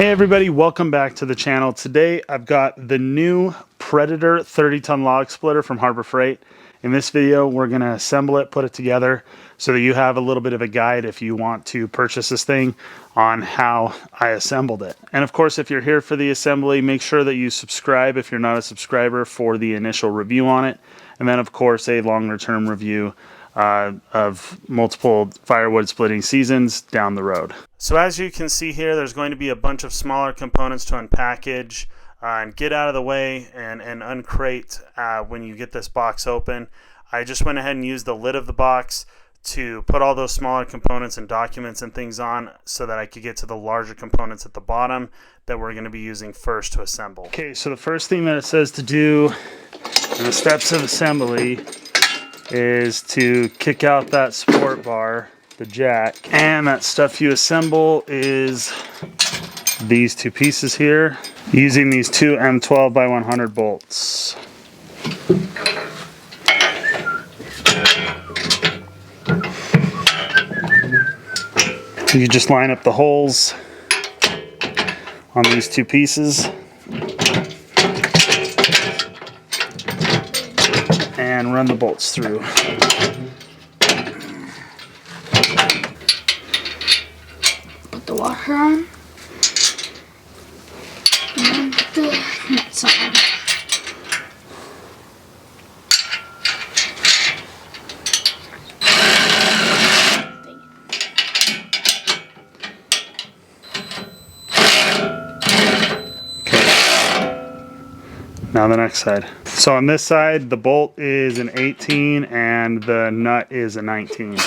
Hey everybody, welcome back to the channel. Today I've got the new Predator 30-ton log splitter from Harbor Freight. In this video we're going to assemble it, put it together so that you have a little bit of a guide if you want to purchase this thing on how I assembled it. And of course, if you're here for the assembly, make sure that you subscribe if you're not a subscriber for the initial review on it. And then of course a longer term review of multiple firewood splitting seasons down the road. So as you can see here, there's going to be a bunch of smaller components to unpackage and get out of the way and uncrate when you get this box open. I just went ahead and used the lid of the box to put all those smaller components and documents and things on so that I could get to the larger components at the bottom that we're going to be using first to assemble. Okay, so the first thing that it says to do in the steps of assembly is to kick out that support bar, the jack, and that stuff you assemble is these two pieces here using these two M12 by 100 bolts. You just line up the holes on these two pieces and run the bolts through. Put the washer on and put the nuts on. Now the next side. So on this side, the bolt is an 18 and the nut is a 19.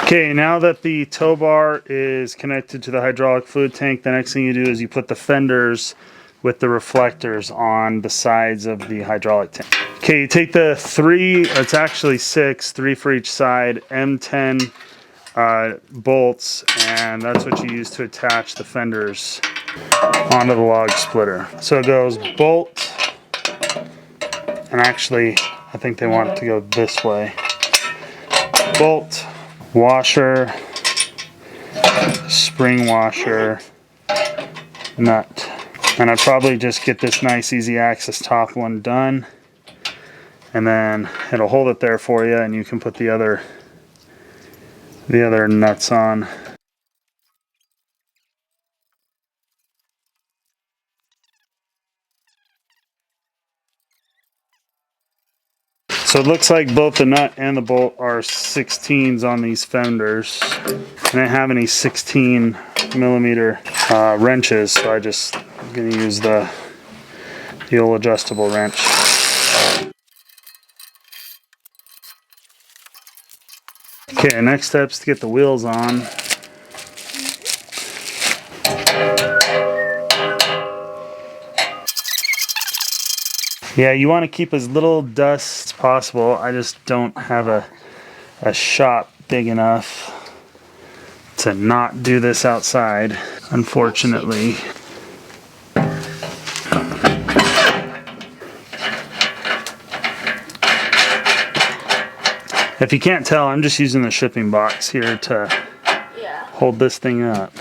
Okay, now that the tow bar is connected to the hydraulic fluid tank, the next thing you do is you put the fenders with the reflectors on the sides of the hydraulic tank. Okay, you take the it's actually six, three for each side, M10 bolts, and that's what you use to attach the fenders onto the log splitter. So it goes bolt, and actually I think they want it to go this way. Bolt, washer, spring washer, nut. And I'd probably just get this nice easy access top one done, and then it'll hold it there for you and you can put the other nuts on. So it looks like both the nut and the bolt are 16s on these fenders. And I don't have any 16 millimeter wrenches, so I'm going to use the old adjustable wrench. Okay, next step is to get the wheels on. Yeah, you want to keep as little dust as possible. I just don't have a shop big enough to not do this outside, unfortunately. If you can't tell, I'm just using the shipping box here to hold this thing up.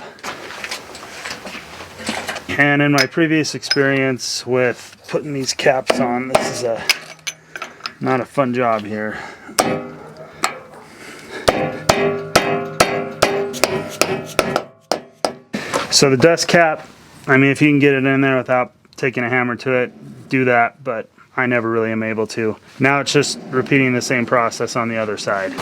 And in my previous experience with putting these caps on, this is not a fun job here. So the dust cap, I mean, if you can get it in there without taking a hammer to it, do that, but I never really am able to. Now it's just repeating the same process on the other side.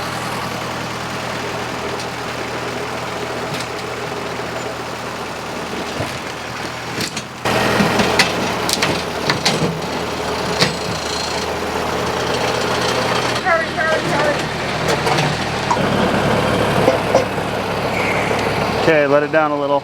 Okay, let it down a little.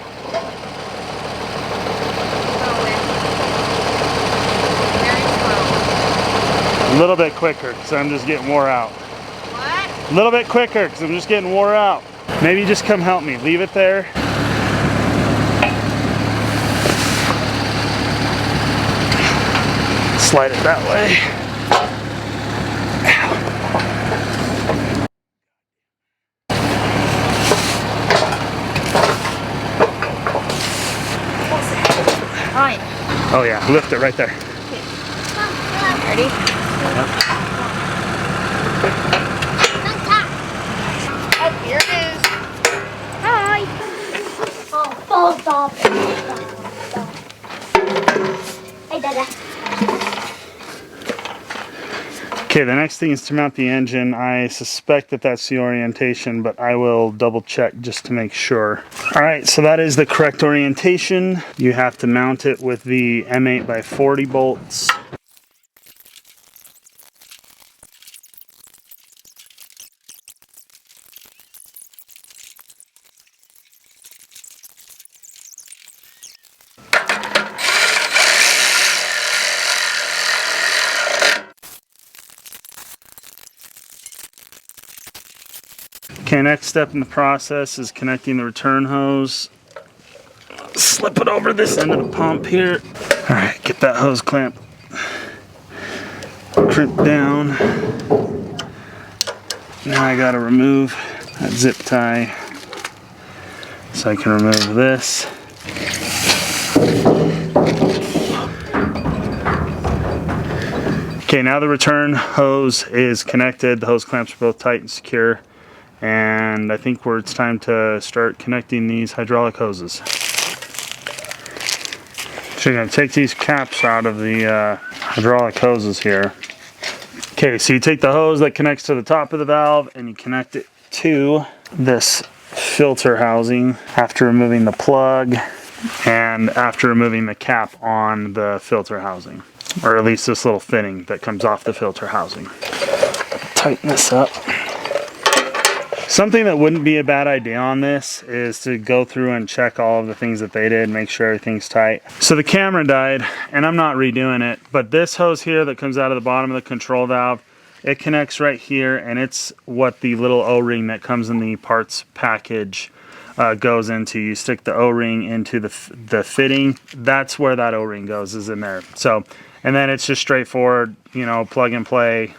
A little bit quicker, because I'm just getting wore out. What? A little bit quicker, because I'm just getting wore out. Maybe just come help me. Leave it there. Slide it that way. Oh yeah, lift it right there. Ready? Oh, here it is. Hi. Oh, stop. Hey, Dada. Okay, the next thing is to mount the engine. I suspect that that's the orientation, but I will double check just to make sure. All right, so that is the correct orientation. You have to mount it with the M8x40 bolts. Okay, next step in the process is connecting the return hose. Slip it over this end of the pump here. All right, get that hose clamp crimped down. Now I gotta remove that zip tie so I can remove this. Okay, now the return hose is connected. The hose clamps are both tight and secure. And I think it's time to start connecting these hydraulic hoses. So you're going to take these caps out of the hydraulic hoses here. Okay, so you take the hose that connects to the top of the valve and you connect it to this filter housing after removing the plug and after removing the cap on the filter housing, or at least this little fitting that comes off the filter housing. Tighten this up. Something that wouldn't be a bad idea on this is to go through and check all of the things that they did, make sure everything's tight. So the camera died, and I'm not redoing it, but this hose here that comes out of the bottom of the control valve, it connects right here, and it's what the little O-ring that comes in the parts package goes into. You stick the O-ring into the fitting. That's where that O-ring goes, is in there. So, and then it's just straightforward, you know, plug and play,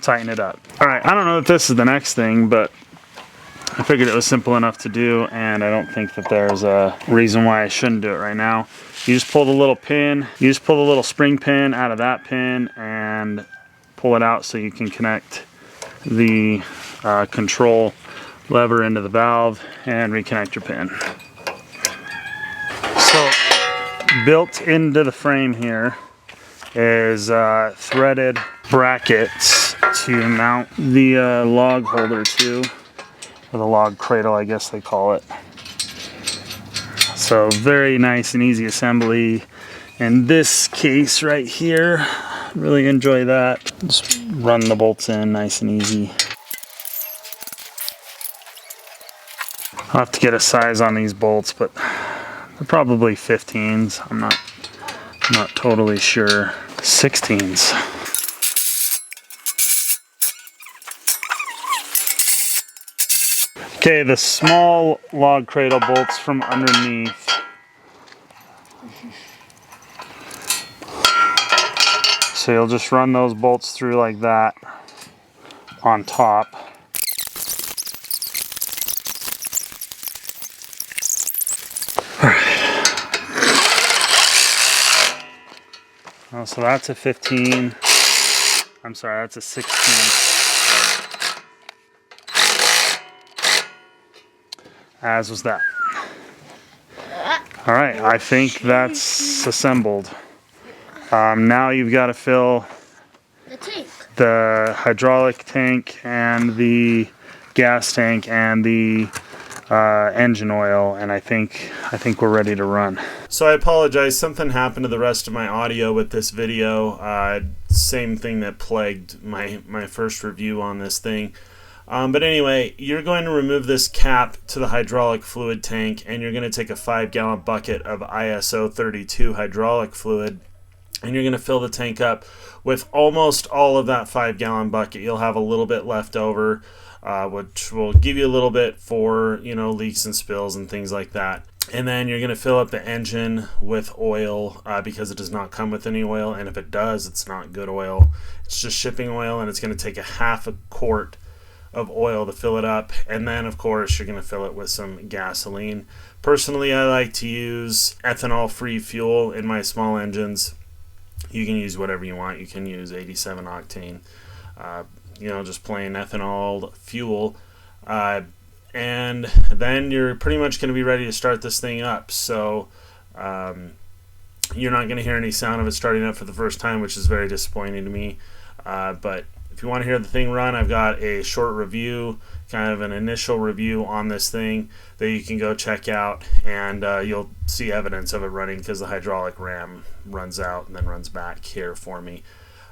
tighten it up. All right, I don't know if this is the next thing, but I figured it was simple enough to do, and I don't think that there's a reason why I shouldn't do it right now. You just pull the little pin, you just pull the little spring pin out of that pin and pull it out so you can connect the control lever into the valve and reconnect your pin. So built into the frame here is threaded brackets to mount the log holder to, or the log cradle, I guess they call it. So very nice and easy assembly. In this case right here, really enjoy that. Just run the bolts in nice and easy. I'll have to get a size on these bolts, but they're probably 15s. I'm not totally sure. 16s. Okay, the small log cradle bolts from underneath. So you'll just run those bolts through like that on top. Oh, so that's a 15. I'm sorry, that's a 16. As was that. All right, I think that's assembled. Now you've got to fill the hydraulic tank and the gas tank and the engine oil, and I think we're ready to run. So I apologize, something happened to the rest of my audio with this video. Same thing that plagued my first review on this thing. But anyway, you're going to remove this cap to the hydraulic fluid tank, and you're going to take a 5-gallon bucket of ISO 32 hydraulic fluid, and you're going to fill the tank up with almost all of that 5-gallon bucket. You'll have a little bit left over, which will give you a little bit for, you know, leaks and spills and things like that. And then you're going to fill up the engine with oil because it does not come with any oil, and if it does, it's not good oil. It's just shipping oil, and it's going to take a half a quart of oil to fill it up. And then of course you're going to fill it with some gasoline. Personally, I like to use ethanol-free fuel in my small engines. You can use whatever you want. You can use 87 octane, just plain ethanol fuel. And then you're pretty much going to be ready to start this thing up. So you're not going to hear any sound of it starting up for the first time, which is very disappointing to me. But if you want to hear the thing run, I've got a short review, kind of an initial review on this thing that you can go check out, and you'll see evidence of it running because the hydraulic ram runs out and then runs back here for me.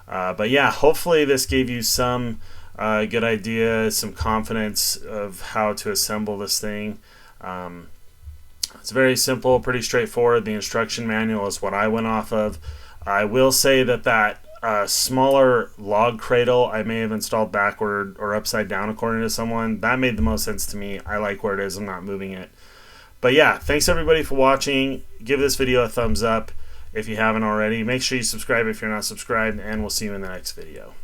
But yeah, hopefully this gave you some good idea, some confidence of how to assemble this thing. It's very simple, pretty straightforward. The instruction manual is what I went off of. I will say that smaller log cradle I may have installed backward or upside down according to someone. That made the most sense to me. I like where it is. I'm not moving it. But yeah, thanks everybody for watching. Give this video a thumbs up if you haven't already. Make sure you subscribe if you're not subscribed, and we'll see you in the next video.